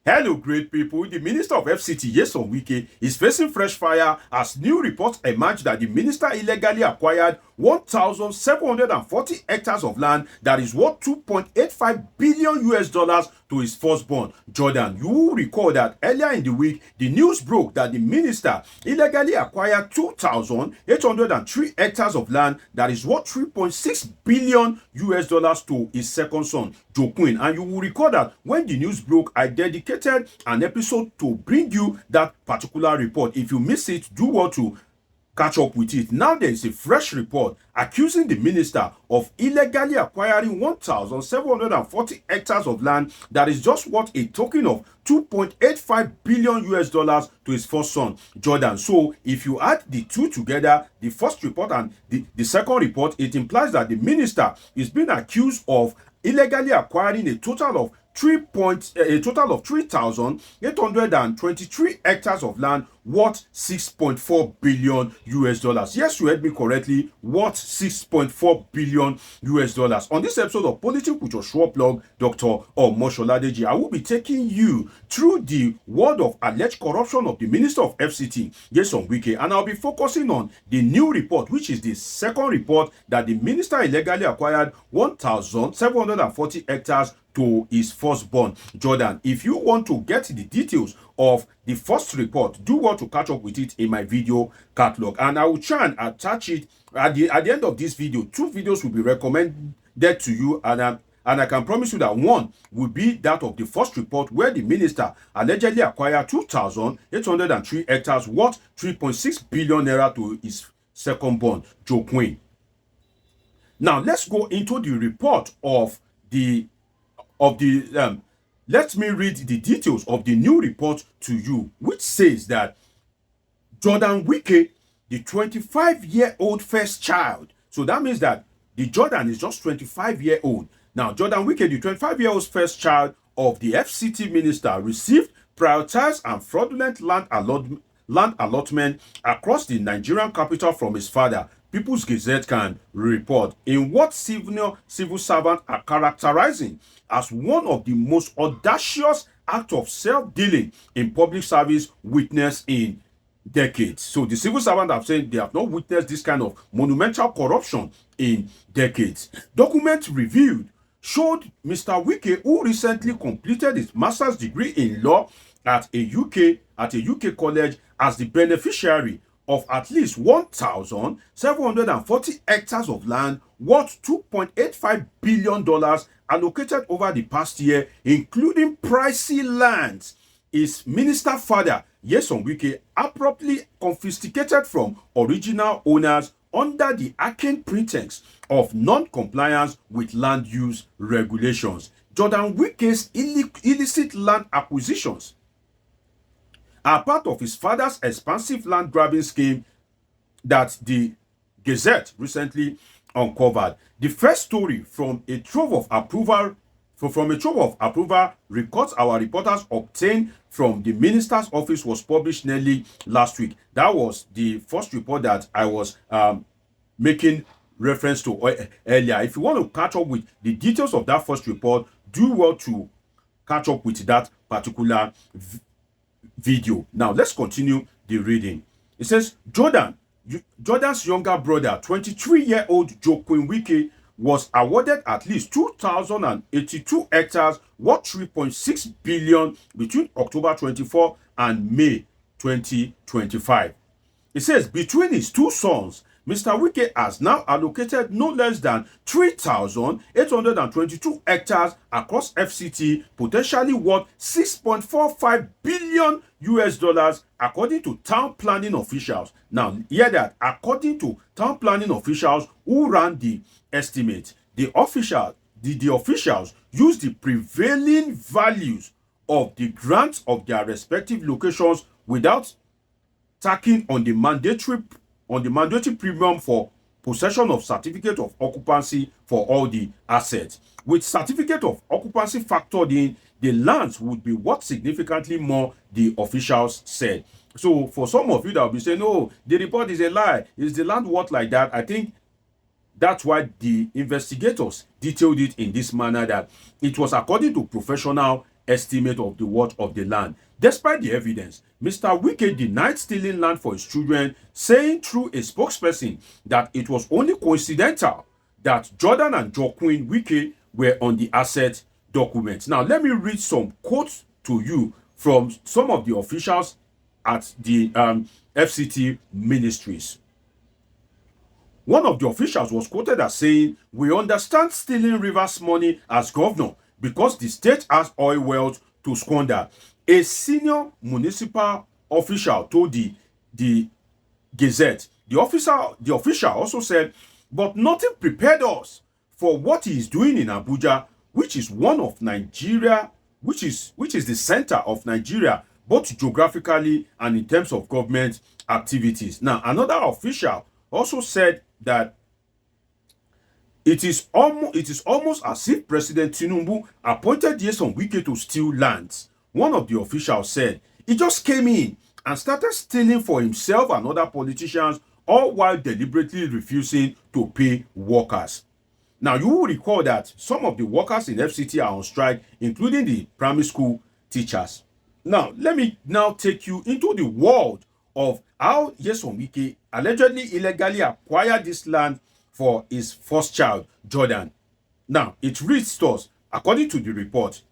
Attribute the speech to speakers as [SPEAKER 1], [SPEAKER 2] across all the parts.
[SPEAKER 1] Hello, great people. The Minister of FCT Nyesom Wike is facing fresh fire as new reports emerge that the minister illegally acquired 1,740 hectares of land that is worth $2.85 billion to his firstborn, Jordan. You will recall that earlier in the week, the news broke that the minister illegally acquired 2,803 hectares of land that is worth $3.6 billion to his second son, Joe Quinn. And you will recall that when the news broke, I dedicated an episode to bring you that particular report. If you miss it, do well to catch up with it. Now there is a fresh report accusing the minister of illegally acquiring 1,740 hectares of land that is just worth a token of $2.85 billion to his first son, Jordan. So if you add the two together, the first report and the second report, it implies that the minister is being accused of illegally acquiring a total of 3,823 hectares of land worth $6.4 billion. Yes, you heard me correctly, worth $6.4 billion. On this episode of Politics with your sure plug, Dr. Omosholadeji, I will be taking you through the world of alleged corruption of the Minister of FCT, Nyesom Wike, and I'll be focusing on the new report, which is the second report that the minister illegally acquired 1,740 hectares to his firstborn, Jordan. If you want to get the details of the first report, do want to catch up with it in my video catalog, and I will try and attach it at the end of this video. Two videos will be recommended to you, and I can promise you that one will be that of the first report where the minister allegedly acquired 2,803 hectares worth 3.6 billion naira to his second born, Joe Quinn. Now let's go into the report let me read the details of the new report to you, which says that Jordan Wike, the 25-year-old first child, so that means that the Jordan is just 25-year-old. Now, Jordan Wike, the 25-year-old first child of the FCT minister, received prioritized and fraudulent land allotment across the Nigerian capital from his father. People's Gazette can report in what civil servants are characterizing as one of the most audacious acts of self-dealing in public service witnessed in decades. So the civil servants have said they have not witnessed this kind of monumental corruption in decades. Documents reviewed showed Mr. Wike, who recently completed his master's degree in law at a UK college, as the beneficiary of at least 1,740 hectares of land worth $2.85 billion allocated over the past year, including pricey lands. His minister father, Nyesom Wike, abruptly confiscated from original owners under the arcane pretext of non-compliance with land use regulations. Jordan Wike's illicit land acquisitions are part of his father's expansive land grabbing scheme that the Gazette recently uncovered. The first story from a trove of approval records our reporters obtained from the minister's office was published nearly last week. That was the first report that I was making reference to earlier. If you want to catch up with the details of that first report, do well to catch up with that particular video. Now let's continue the reading. It says Jordan's younger brother, 23-year-old Joe Quinn Wike, was awarded at least 2,082 hectares worth 3.6 billion between October 24 and May 2025. It says between his two sons, Mr. Wike has now allocated no less than 3,822 hectares across FCT, potentially worth $6.45 billion according to town planning officials. Now, hear that, according to town planning officials who ran the estimate, the officials used the prevailing values of the grants of their respective locations without tacking on the mandatory premium for possession of certificate of occupancy for all the assets. With certificate of occupancy factored in, the lands would be worth significantly more, the officials said. So for some of you that will be saying, no, the report is a lie, is the land worth like that? I think that's why the investigators detailed it in this manner, that it was according to professional estimate of the worth of the land. Despite the evidence, Mr. Wike denied stealing land for his children, saying through a spokesperson that it was only coincidental that Jordan and Joaquin Wike were on the asset documents. Now, let me read some quotes to you from some of the officials at the FCT ministries. One of the officials was quoted as saying, "We understand stealing Rivers money as governor because the state has oil wells to squander." A senior municipal official told the Gazette. The official also said, "But nothing prepared us for what he is doing in Abuja, which is one of Nigeria, which is the center of Nigeria, both geographically and in terms of government activities." Now, another official also said that it is almost as if President Tinubu appointed Nyesom Wike to steal lands. One of the officials said he just came in and started stealing for himself and other politicians, all while deliberately refusing to pay workers. Now, you will recall that some of the workers in FCT are on strike, including the primary school teachers. Now, let me now take you into the world of how Nyesom Wike allegedly illegally acquired this land for his first child, Jordan. Now, it reads thus, according to the report: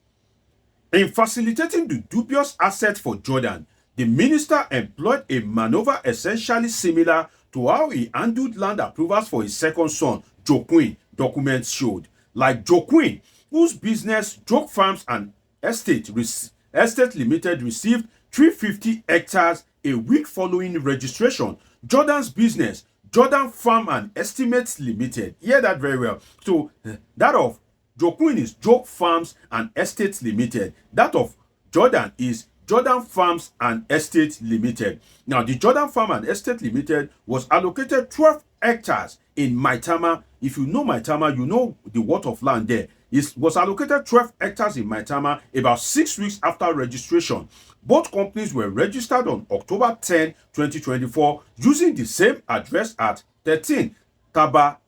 [SPEAKER 1] in facilitating the dubious asset for Jordan, the minister employed a maneuver essentially similar to how he handled land approvals for his second son, Joaquin, documents showed. Like Joaquin, whose business, Joke Farms and Estate Limited, received 350 hectares a week following registration, Jordan's business, Jordan Farm and Estimates Limited, hear that very well. So that of Joaquin is Joke Farms and Estates Limited. That of Jordan is Jordan Farms and Estates Limited. Now, the Jordan Farm and Estate Limited was allocated 12 hectares in Maitama. If you know Maitama, you know the worth of land there. It was allocated 12 hectares in Maitama about 6 weeks after registration. Both companies were registered on October 10, 2024, using the same address at 13 Taba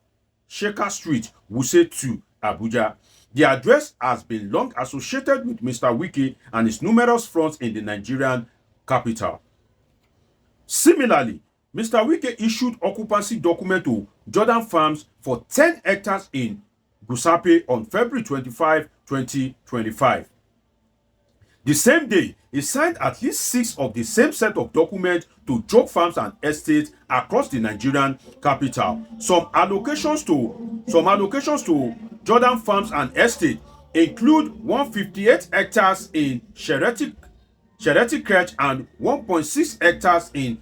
[SPEAKER 1] Sheka Street, Wuse 2, Abuja. The address has been long associated with Mr. Wike and his numerous fronts in the Nigerian capital. Similarly, Mr. Wike issued occupancy document to Jordan Farms for 10 hectares in Gusape on February 25, 2025. The same day, he signed at least 6 of the same set of documents to Joke Farms and Estates across the Nigerian capital. Some allocations to Jordan Farms and Estate include 158 hectares in Shereti Crèche and 1.6 hectares in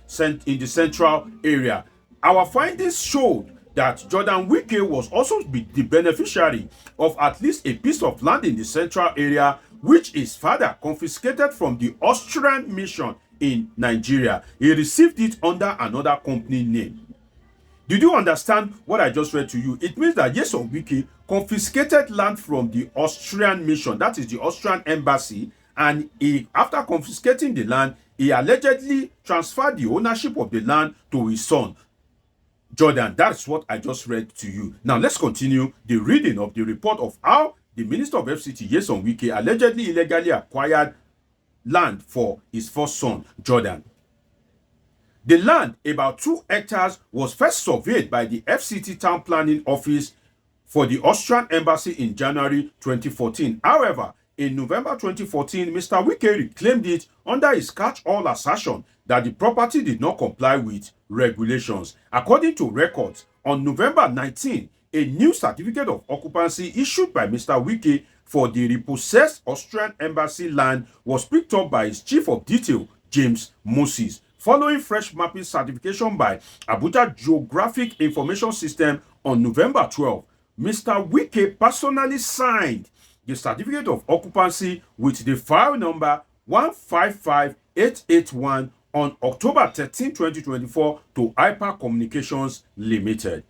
[SPEAKER 1] the central area. Our findings showed that Jordan Wike was also the beneficiary of at least a piece of land in the central area, which his father confiscated from the Austrian mission in Nigeria. He received it under another company name. Did you understand what I just read to you? It means that Nyesom Wike confiscated land from the Austrian mission, that is the Austrian embassy, and after confiscating the land, he allegedly transferred the ownership of the land to his son, Jordan. That's what I just read to you. Now, let's continue the reading of the report of how the Minister of FCT, Nyesom Wike, allegedly illegally acquired land for his first son, Jordan. The land, about 2 hectares, was first surveyed by the FCT Town Planning Office for the Austrian Embassy in January 2014. However, in November 2014, Mr. Wike reclaimed it under his catch-all assertion that the property did not comply with regulations. According to records, on November 19, a new certificate of occupancy issued by Mr. Wike for the repossessed Austrian Embassy land was picked up by his Chief of Detail, James Moses. Following fresh mapping certification by Abuja Geographic Information System on November 12, Mr. Wike personally signed the certificate of occupancy with the file number 155881 on October 13, 2024 to Hyper Communications Limited.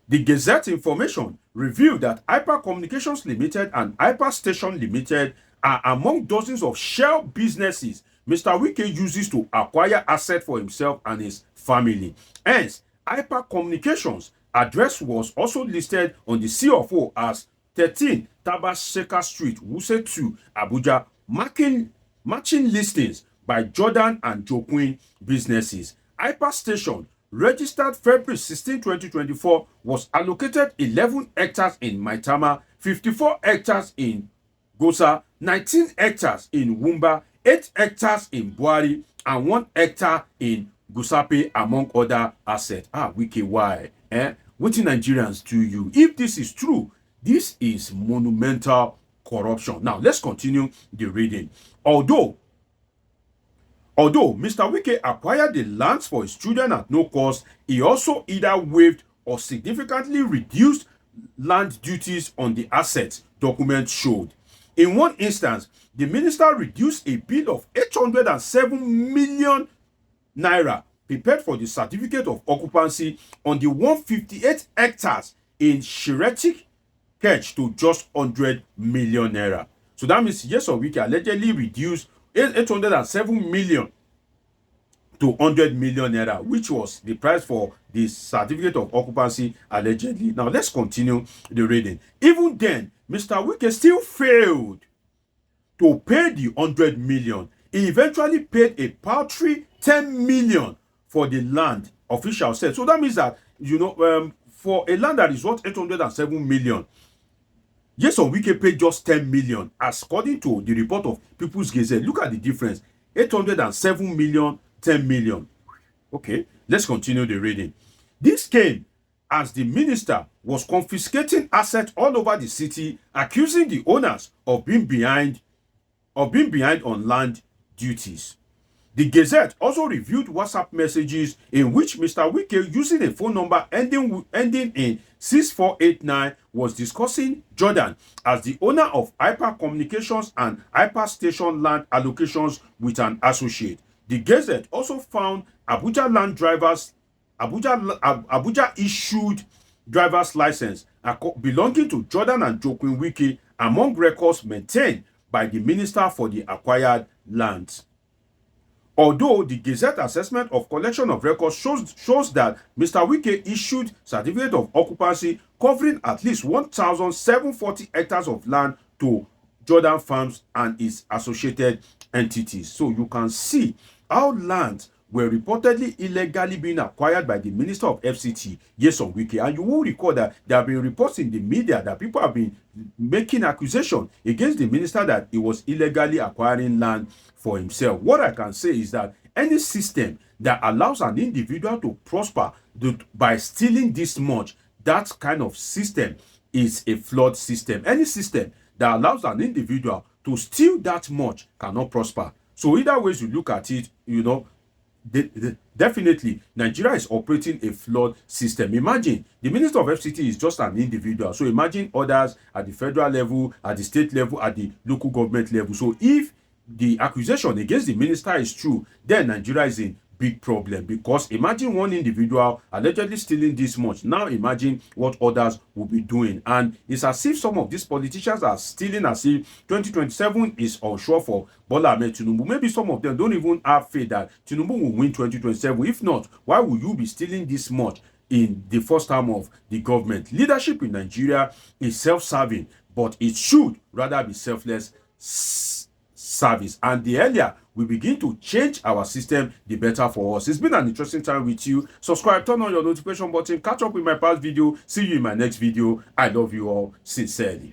[SPEAKER 1] The Gazette information revealed that Hyper Communications Limited and Hyper Station Limited are among dozens of shell businesses Mr. Wike uses to acquire assets for himself and his family. Hence, Hyper Communications address was also listed on the CFO as 13 Tabaseka Street, Wuse 2, Abuja, matching listings by Jordan and Joaquin businesses. Hyper Station, registered February 16, 2024, was allocated 11 hectares in Maitama, 54 hectares in Gosa, 19 hectares in Wumba, 8 hectares in Buari, and 1 hectare in Gusape, among other assets. Wike, why? What Nigerians do you? If this is true, this is monumental corruption. Now, let's continue the reading. Although Mr. Wike acquired the lands for his children at no cost, he also either waived or significantly reduced land duties on the assets, documents showed. In one instance, the minister reduced a bill of 807 million naira prepared for the certificate of occupancy on the 158 hectares in Shiretik Ketch to just 100 million naira. So that means Nyesom Wike allegedly reduced 807 million to 100 million naira, which was the price for the certificate of occupancy allegedly. Now let's continue the reading. Even then, Mr. Wike still failed to pay the 100 million. He eventually paid a paltry 10 million for the land, officials said. So that means that, for a land that is worth 807 million, Nyesom Wike paid just 10 million, according to the report of People's Gazette. Look at the difference. 807 million, 10 million. Okay, let's continue the reading. This came as the minister was confiscating assets all over the city, accusing the owners of being behind on land duties. The Gazette also reviewed WhatsApp messages in which Mr. Wike, using a phone number ending in 6489, was discussing Jordan as the owner of Hyper Communications and Hyper Station land allocations with an associate. The Gazette also found Abuja issued driver's license belonging to Jordan and Joaquin Wike among records maintained by the minister for the acquired lands. Although the Gazette assessment of collection of records shows that Mr. Wike issued certificate of occupancy covering at least 1,740 hectares of land to Jordan Farms and its associated entities. So you can see how lands were reportedly illegally being acquired by the Minister of FCT, Nyesom Wike. And you will recall that there have been reports in the media that people have been making accusations against the minister that he was illegally acquiring land for himself. What I can say is that any system that allows an individual to prosper by stealing this much, that kind of system is a flawed system. Any system that allows an individual to steal that much cannot prosper. So either ways you look at it, definitely Nigeria is operating a flawed system. Imagine the minister of FCT is just an individual. So imagine others at the federal level, at the state level, at the local government level. So if the accusation against the minister is true, then Nigeria is in big problem, because imagine one individual allegedly stealing this much. Now imagine what others will be doing. And it's as if some of these politicians are stealing as if 2027 is unsure for Bola Ahmed Tinubu. Maybe some of them don't even have faith that Tinubu will win 2027. If not, why will you be stealing this much in the first term of the government? Leadership in Nigeria is self-serving, but it should rather be selfless service. And the earlier we begin to change our system, the better for us. It's been an interesting time with you. Subscribe, turn on your notification button, catch up with my past video. See you in my next video. I love you all sincerely.